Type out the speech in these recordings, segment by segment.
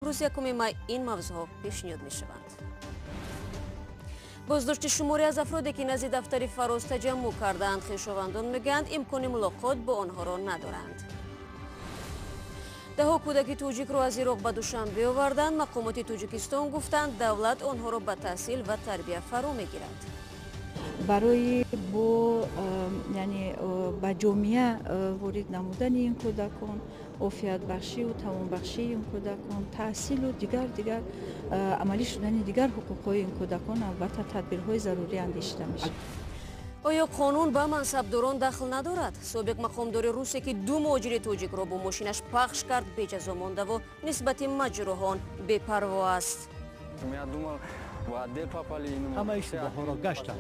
روز 1 مای این موضوع پیشنهاد می شوند. بازداشت شماری از افرادی که نزد دفتر فراز تجمع کردند، خویشاوندان میگویند امکان ملاقات با آنها را ندارند. دهها کودک توجیک را از عراق به دوشنبه آوردند. مقامات تاجیکستان گفتند دولت آنها را به تحصیل و تربیت فرا میگیرد. برای با جامعه وارد نمودن این کودکان، عافیت بخشی و توان بخشی این کودکان، تحصیل و دیگر عملی شدن دیگر حقوقهای این کودکان البته تدبیرهای ضروری اندیشیده میشه. آیا قانون به منصبداران دخل ندارد؟ سابق مقامدار روسیه که 2 مهاجر تاجیک را با ماشینش پخش کرد به جزا مانده و نسبت مجروحان بی‌پروا است. همه اشتباه ها را گشتند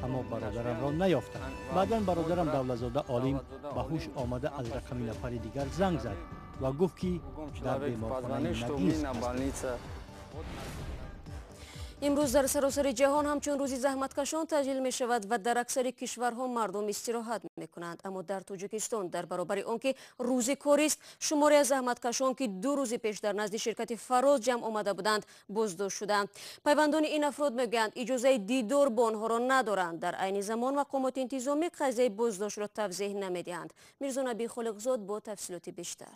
اما برادرم را نیافتند. بعدا برادرم دولتزاده عالم به هوش آمده از رقم نفر دیگر زنگ زد و گفت که در بیمارخانه نگیز است. امروز در سراسر جهان همچون روزی زحمتکشان تجلیل می شود و در اکثر کشورها مردم استراحت می کنند، اما در تاجیکستان در برابر آنکه روز کاری است، شماری از زحمتکشان که 2 روز پیش در نزد شرکت فراز جمع آمده بودند بازداشت شدند. پیوندان این افراد میگویند اجازه دیدار با آنها را ندارند. در عین زمان مقامات انتظامی قضیه بازداشت را توضیح نمیدهند. میرزا نبی خالقزاد با تفصیلات بیشتر.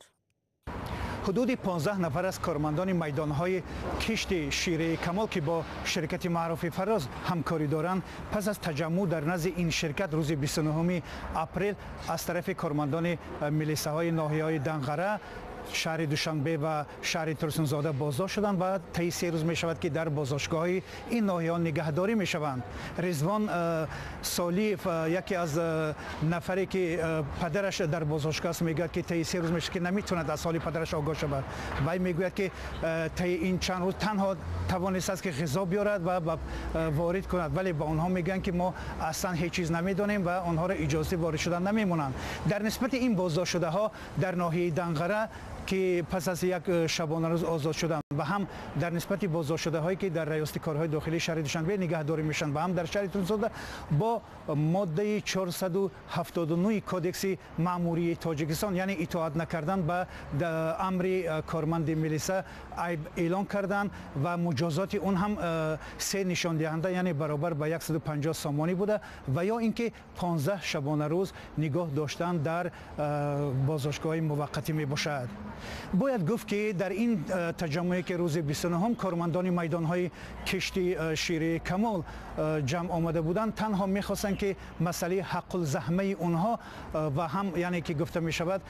حدود 15 نفر از کارمندان میدانهای کشت شیره کمال که با شرکت معروف فراز همکاری دارند، پس از تجمع در نزد این شرکت روز 29 اپریل از طرف کارمندان ملیسه های ناحیه‌های دنغره، شهر دوشنبه و شهر ترسونزاده بازداشت شدند و طی 3 روز می شود که در بازداشتگاه این ناحیه‌ها نگهداری می شوند. رضوان سالیف، یکی از نفری که پدرش در بازداشتگاه است، میگوید که طی 3 روز میشه که نمیتوند از حال پدرش آگاه شود. وی میگوید که طی این چند روز تنها توانسته است که غذا بیارد و وارد کند، ولی با آنها میگن که ما اصلا هیچ چیز نمیدانیم و آنها را اجازه وارد شدن نمیمونند. در نسبت این بازداشت شده ها در ناحیه دنغره که پس از یک شبانه روز آزاد شدند و هم در نسبت بازداشت شده هایی که در ریاست کارهای داخلی شهر دوشنبه نگهداری میشن و هم در شهر ترسونزاده با ماده 479 کودکس مأموری تاجیکستان، یعنی اطاعت نکردن به امر کارمند ملیسه، اعلان کردند و مجازات اون هم 3 نشان دهنده، یعنی برابر به 150 سامانی بوده و یا اینکه 15 شبانه روز نگاه داشتن در بازداشتگاه موقتی می باشد. باید گفت که در این تجمعی که روز 29 کارمندان میدانهای کشتی شیره کمال جمع آمده بودند، تنها میخواستند که مسئله حق الزحمه اونها و هم یعنی که گفته می شود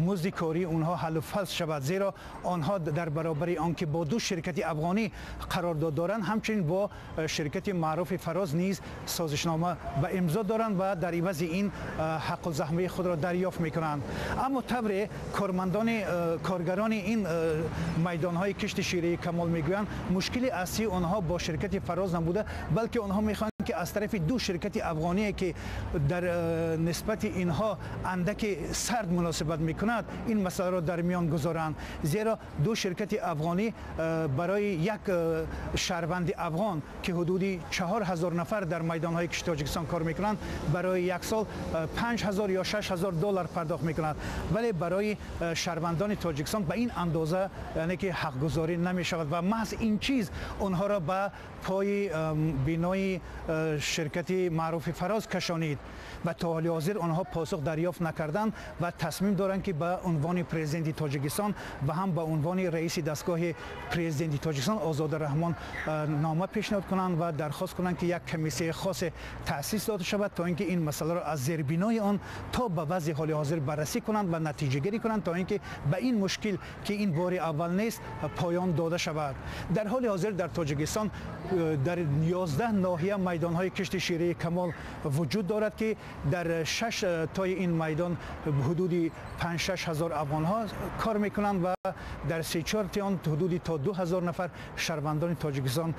مزد کاری اونها حل و فصل شود، زیرا آنها در برابر آنکه با 2 شرکت افغانی قرارداد دارند، همچنین با شرکت معروف فراز نیز سازشنامه به امضا دارند و در عوض این حق الزحمه خود را دریافت میکنند. اما طبع کارگران این میدانهای کشت شیره کمال میگویند مشکل اصلی آنها با شرکت فراز نبوده، بلکه آنها میخوان که از طرف 2 شرکت افغانی که در نسبت اینها اندک سرد مناسبت میکند این مسئله را در میان گذارند، زیرا 2 شرکت افغانی برای یک شهروند افغان که حدودی 4000 نفر در میدانهای کشت تاجیکستان کار میکنند برای یک سال 5000 یا 6000 دلار پرداخت میکنند، ولی برای شهروندان تاجیکستان به این اندازه یعنی که حق گذاری نمی شود و محض این چیز آنها را به پای بینای شرکت معروف فراز کشانید و تا حال حاضر آنها پاسخ دریافت نکردند و تصمیم دارند که به عنوان پرزیدنت تاجیکستان و هم به عنوان رئیس دستگاه پرزیدنت تاجیکستان آزاد رحمان نامه پیشنهاد کنند و درخواست کنند که یک کمیسیون خاص تأسیس داده شود تا اینکه این مسئله را از زیر بنای آن تا به وضع حال حاضر بررسی کنند و نتیجه گیری کنند تا اینکه به این مشکل که این بار اول نیست پایان داده شود. در حال حاضر در تاجیکستان در 11 ناحیه میدانهای کشت شیره کمال وجود دارد که در 6 تای این میدان حدود 5-6 هزار افغان ها کار میکنند و در 3-4 تایان حدود تا 2000 نفر شهروندان تاجیکستان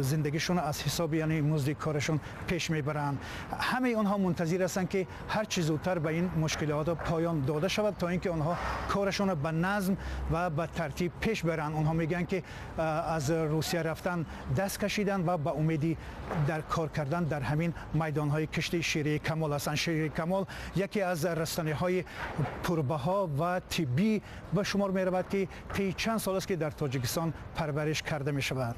زندگیشون از حساب یعنی مزد کارشون پیش میبرند. همه آنها منتظر هستند که هر چه زودتر به این مشکلات پایان داده شود تا اینکه آنها کارشون به نظم و به ترتیب پیش برند. آنها میگن که از روسیه رفتن دست کشیدن و به امیدی در کار کار کردن در همین میدانهای کشتی شیره کمال هستند. شیره کمال یکی از رستنی‌های پربها و طبی به شمار می رود که طی چند سال است که در تاجیکستان پرورش کرده می شود.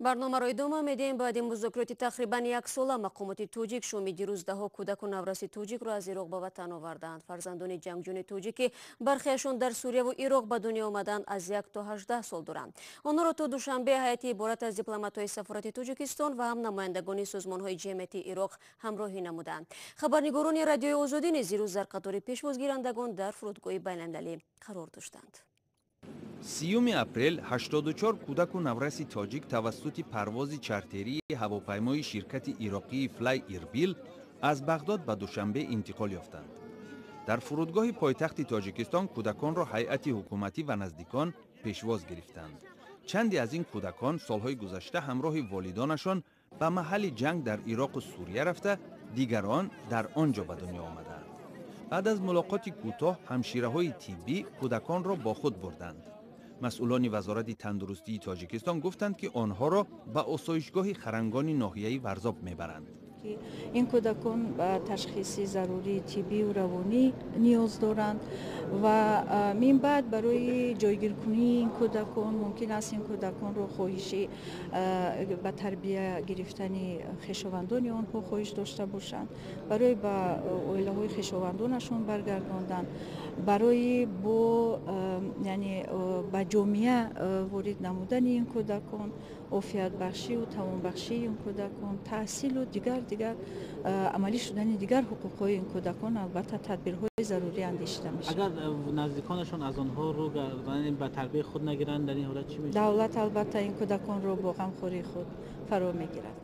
برنامه را ادامه میدیم. بعد مذاکرات تقریبا یک ساله مقامات توجیک شومی دیروز دهها کودک و نورسی توجیک را از عراق به وطن آوردند. فرزندان جنگجوی توجیک برخیشان در سوریه و عراق به دنیا آمدند از 1 تا 18 سال دورند. آنها را تا دوشنبه هیئتی عبارت از دیپلمات‌های سفارت تاجیکستان و هم نمایندگان سازمان‌های جمعیتی عراق همراهی نمودند. خبرنگاران رادیوی آزادی نیز دیروز در قطار پیشوازگیرندگان در فرودگاه بین‌المللی قرار داشتند. 30 اپریل 84 کودک و نورسی تاجیک توسط پرواز چارتری هواپیمای شرکت عراقی فلای ایربیل از بغداد به دوشنبه انتقال یافتند. در فرودگاه پایتخت تاجیکستان کودکان را هیئت حکومتی و نزدیکان پیشواز گرفتند. چندی از این کودکان سالهای گذشته همراه والدانشان به محل جنگ در عراق و سوریه رفته، دیگران در آنجا به دنیا آمدند. بعد از ملاقات کوتاه همشیره‌های طبی کودکان را با خود بردند. مسئولان وزارت تندرستی تاجیکستان گفتند که آنها را به آسایشگاه خرنگان ناحیه‌ای ورزاب میبرند. این کودکان به تشخیص ضروری طبی و روانی نیاز دارند و من بعد برای جایگیر کنی این کودکان ممکن است این کودکان را خواهشی به تربیت گرفتن خویشاوندان آنها خواهش داشته باشند، برای به عائله‌های خویشاوندانشان برگرداندن، برای یعنی به جامعه وارد نمودن این کودکان، عافیت بخشی و توان بخشی این کودکان، تحصیل و دیگر عملی شدن دیگر حقوق‌های این کودکان البته تدبیرهای ضروری اندیشیده میشه. اگر نزدیکانشون از آنها رو به تربیت خود نگیرند در این حالت چی میشه؟ دولت البته این کودکان رو با غمخوری خود فرا میگیرد.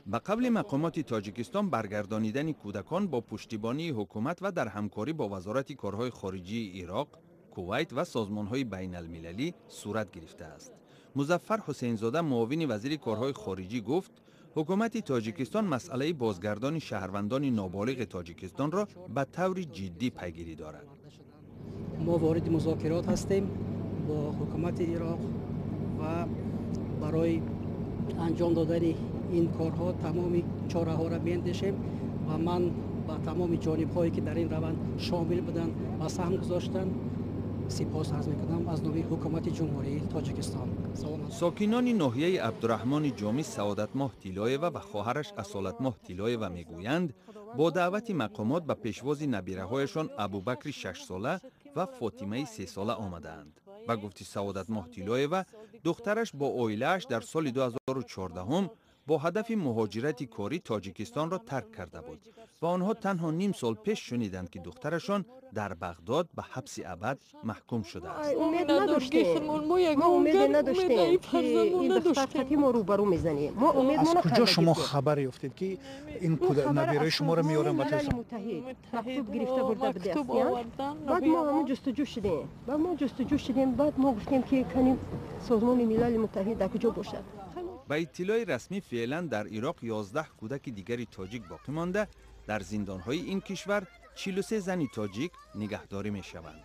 به قبل مقامات تاجیکستان برگردانیدن کودکان با پشتیبانی حکومت و در همکاری با وزارت کارهای خارجی عراق، کویت و سازمان‌های بین‌المللی صورت گرفته است. مظفر حسین زاده معاون وزیر کارهای خارجی گفت حکومت تاجیکستان مسئله بازگردان شهروندان نابالغ تاجیکستان را به طور جدی پیگیری دارد. ما وارد مذاکرات هستیم با حکومت عراق و برای انجام دادن این کارها تمام چاره ها را می‌اندیشیم و من با تمام جانب هایی که در این روند شامل بودند و سهم گذاشتند سپاس عرض می‌کنم از نوع حکومت جمهوری تاجیکستان. ساکنان ناحیه عبدالرحمن جامی سعادت ماه تیلایه و خواهرش اصالت ماه تیلایه و میگویند با دعوت مقامات به پیشواز نبیره‌هایشان ابوبکر 6 ساله و فاطمه 3 ساله آمدند. با گفته سعادت ماه تیلایه و دخترش با عائله‌اش در سال 2014 با هدف مهاجرت کاری تاجیکستان را ترک کرده بود و آنها تنها نیم سال پیش شنیدند که دخترشان در بغداد به حبس ابد محکوم شده است. امید نداشتیم. ما امید نداشتیم که این دختر خطی ما روبرو میزنیم. ما امید از کجا شما خبر یافتید که این نبیره شما را میارن به تهران؟ مکتوب گرفته برده به دستیان. بعد ما هم جستجو شدیم. بعد ما گفتیم که کنیم سازمان ملل متحد در کجا باشد. به اطلاع رسمی فعلا در عراق 11 کودک دیگری تاجیک باقی مانده. در زندان‌های این کشور 43 زن تاجیک نگهداری می‌شوند.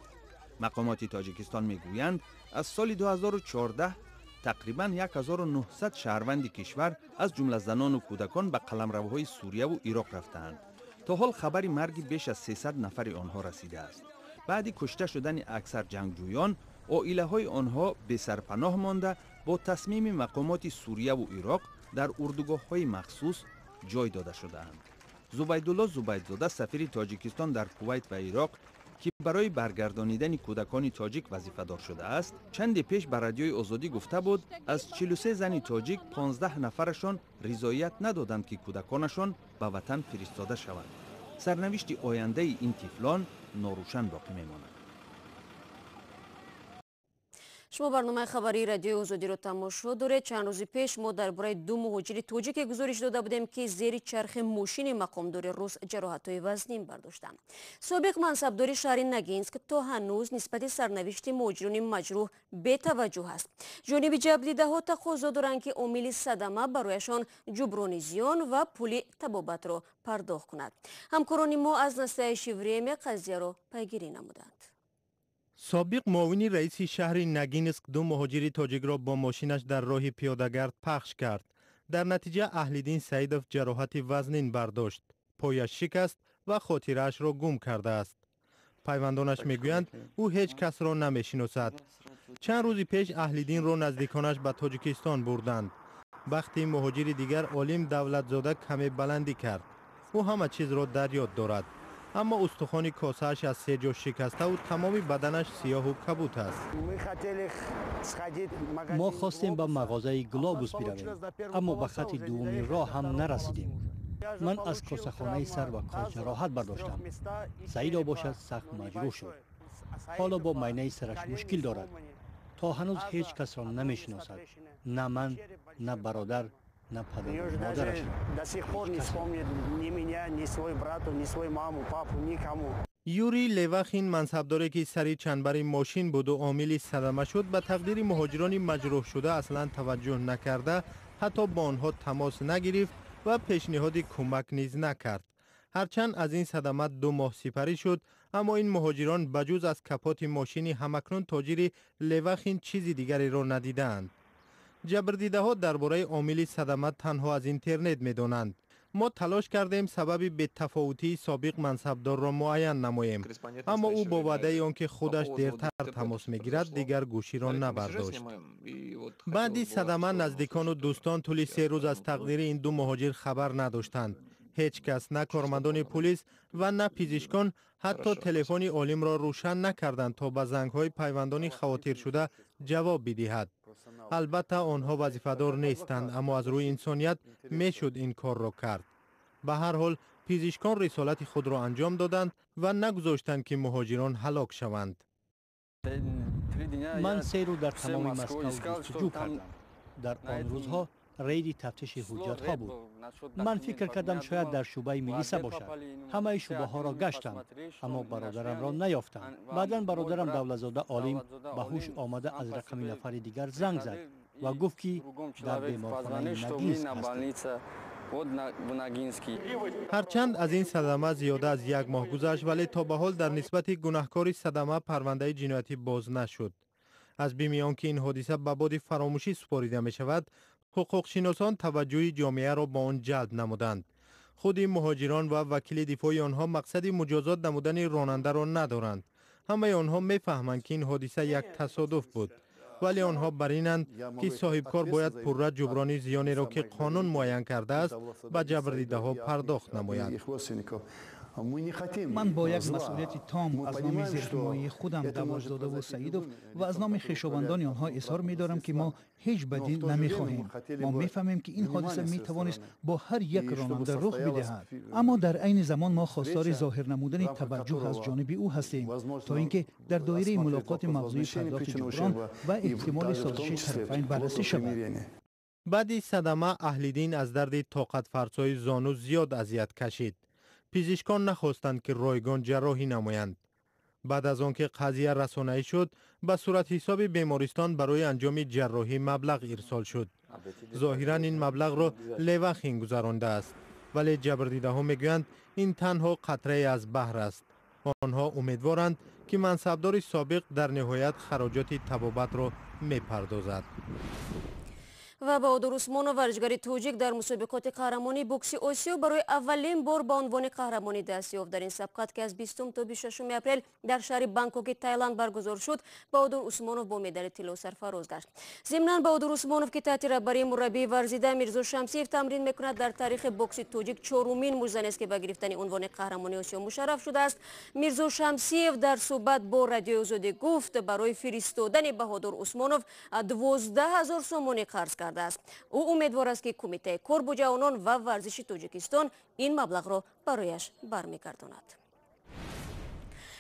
مقامات تاجیکستان می‌گویند از سال 2014 تقریباً 1900 شهروند کشور از جمله زنان و کودکان به قلمروهای سوریه و عراق رفتند. تا حال خبر مرگ بیش از 300 نفر آنها رسیده است. بعد کشته شدن اکثر جنگجویان، عائله‌های آنها به سرپناه مانده با تصمیم مقامات سوریه و عراق در اردوگاه‌های مخصوص جای داده شده‌اند. زبیدالله زبیدزاده سفیر تاجیکستان در کویت و عراق که برای برگردانیدن کودکان تاجیک وظیفه‌دار شده است، چند پیش به رادیوی آزادی گفته بود از 43 زن تاجیک 15 نفرشان رضایت ندادند که کودکانشان به وطن فرستاده شوند. سرنوشت آینده این طفلان ناروشن باقی میماند. شما برنامه خبری رادیو آزادی رو تماشا دارید. چند روز پیش ما درباره 2 مهاجر تاجیک گزارش داده بودیم که زیر چرخ ماشین مقامدار روس جراحت‌های وزنی برداشتند. سابق منصبدار شهر نگینسک تا هنوز نسبت سرنوشت مهاجران مجروح بی‌توجه است. جانب جبلی ده‌ها تقاضا دارند که عامل صدمه برایشان جبران زیان و پول طبابت را پرداخت کند. همکاران ما از نستعلیق وریم قضیه را پیگیری نمودند. سابق معاون رئیس شهر نگینسک 2 مهاجر تاجیک را با ماشینش در راه پیاده‌گرد پخش کرد. در نتیجه اهلیدین سعیدов جراحت وزنین برداشت. پایش شکست و خاطرش را گم کرده است. پیوندانش میگویند او هیچ کس را نمیشناسد. چند روز پیش اهلیدین را نزدیکانش به تاجیکستان بردند. وقتی مهاجر دیگر عالم دولتزاده کمی بلندی کرد. او همه چیز را در یاد دارد. اما استخوان کاسه‌اش از 3 جا شکسته و تمام بدنش سیاه و کبود است. ما خواستیم به مغازه گلابوس برویم اما به خط دومی راه هم نرسیدیم. من از کاسه‌خانه سر و کار جراحت برداشتم. سعید باشد سخت مجروح شد. حالا با معاینه سرش مشکل دارد. تا هنوز هیچ کس را نمیشناسد. نه من، نه برادر، نه پدر و مادرش. یوری لواخین منصبداری که سری چنبر ماشین بود و عامل صدمه شد به تقدیر مهاجران مجروح شده اصلا توجه نکرده، حتی با آنها تماس نگرفت و پیشنهاد کمک نیز نکرد. هرچند از این صدمه 2 ماه سپری شد، اما این مهاجران بجز از کپات ماشینی همکنون تاجر لواخین چیزی دیگری را ندیدند. جبردیده ها درباره عامل صدمه تنها از اینترنت میدانند. ما تلاش کردیم سبب بی‌تفاوتی سابق منصبدار را معین نماییم، اما او با وعده آنکه خودش دیرتر تماس میگیرد دیگر گوشی را نبرداشت. بعدی صدمه نزدیکان و دوستان طول 3 روز از تقدیر این 2 مهاجر خبر نداشتند. هیچ کس، نه کارمندان پلیس و نه پزشکان، حتی تلفن عالم را روشن نکردند تا به زنگ‌های پیوندان خواطر شده جواب بدهد. البته آنها وظیفه‌دار نیستند، اما از روی انسانیت میشد این کار را کرد. به هر حال پزشکان رسالت خود را انجام دادند و نگذاشتند که مهاجران هلاک شوند. من 3 روز در تمام مسکو جستجو کردم. در آن روزها رید تفتیش حجت ها بود. من فکر کردم شاید در شعبه میلیسا باشد. همه شعبه ها را گشتم اما برادرم را نیافتم. بعدا برادرم دولتزاده عالم به هوش آمده از رقم نفر دیگر زنگ زد و گفت که در بیمارخانه نگینسک هستند. هرچند از این صدمه زیاده از 1 ماه گذشت، ولی تا به حال در نسبت گناهکاری صدمه پرونده جنایتی باز نشد. از بیم آنکه این حادثه به باد فراموشی سپاریده می شود، حقوق شناسان توجه جامعه را با آن جلب نمودند. خود مهاجران و وکیل دفاعی آنها مقصد مجازات نمودن راننده را ندارند. همه آنها میفهمند که این حادثه یک تصادف بود، ولی آنها برینند که صاحبکار باید پرره جبران زیانی را که قانون معین کرده است به جبردیده ها پرداخت نماید. من با یک مسئولیت تام از نام زیرحمایی خودم دولتزاده و سعیدов و از نام خویشاوندان آنها اظهار می‌دارم که ما هیچ بدی نمی‌خواهیم. ما می‌فهمیم که این حادثه می‌توانست با هر یک راننده رخ بدهد، اما در عین زمان ما خواستار ظاهر نمودن توجه از جانب او هستیم تا اینکه در دایره ملاقات موضوع پرداخت جبران و احتمال سازش طرفین بررسی شود. بعد صدمه اهلیدین از درد طاقت فرسای زانو زیاد اذیت کشید. پزشکان نخواستند که رایگان جراحی نمایند. بعد از آنکه قضیه رسانه‌ای شد، به صورت حساب بیمارستان برای انجام جراحی مبلغ ارسال شد. ظاهراً این مبلغ را لواخین گذرانده است، ولی جبردیده ها میگویند این تنها قطره از بحر است. آنها امیدوارند که منصبدار سابق در نهایت خراجات طبابت را میپردازد. و بهادر عثمانов ورزشکار توجیک در مسابقات قهرمانی بوکس آسیا برای اولین بار به عنوان قهرمانی دست یافت. در این سبقت که از 20 تا 26 اپریل در شهر بانکوک تایلند برگزار شد، بهادر عثمانov با مدال طلا سرفراز گشت. ضمناً بهادر عثمانov که تحت رهبری مربی ورزیده میرزا شمسیف تمرین میکند، در تاریخ بوکس توجیک 4مین مرزن است که به گرفتن عنوان قهرمانی آسیا مشرف شده است. میرزا شمسیف در صحبت با رادیو آزادی گفت برای فرستادن بهادر عثمانov 12,000 سومانی قرض کرد است. او امیدوار است که کمیته کار جوانان و ورزش تاجیکستان این مبلغ را برایش برمیگرداند.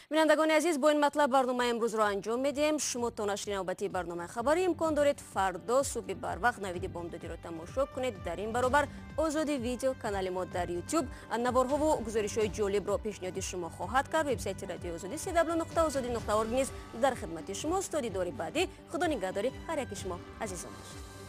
بینندگان عزیز، با این مطلب برنامه امروز را انجام میدیم. شما تا نشر نوبتی برنامه خبری امکان دارید فردا صبح بر وقت نوید بامدادی را تماشا کنید. در این برابر آزادی ویدیو کانال ما در یوتیوب نوارها و گزارش‌های جالب را پیشنهاد شما خواهد کرد. وبسایت رادیو آزادی www.azadi.org نیز در خدمت شماست. تا دیدار بعدی، خدا نگهدار هر یک شما عزیزان باشد.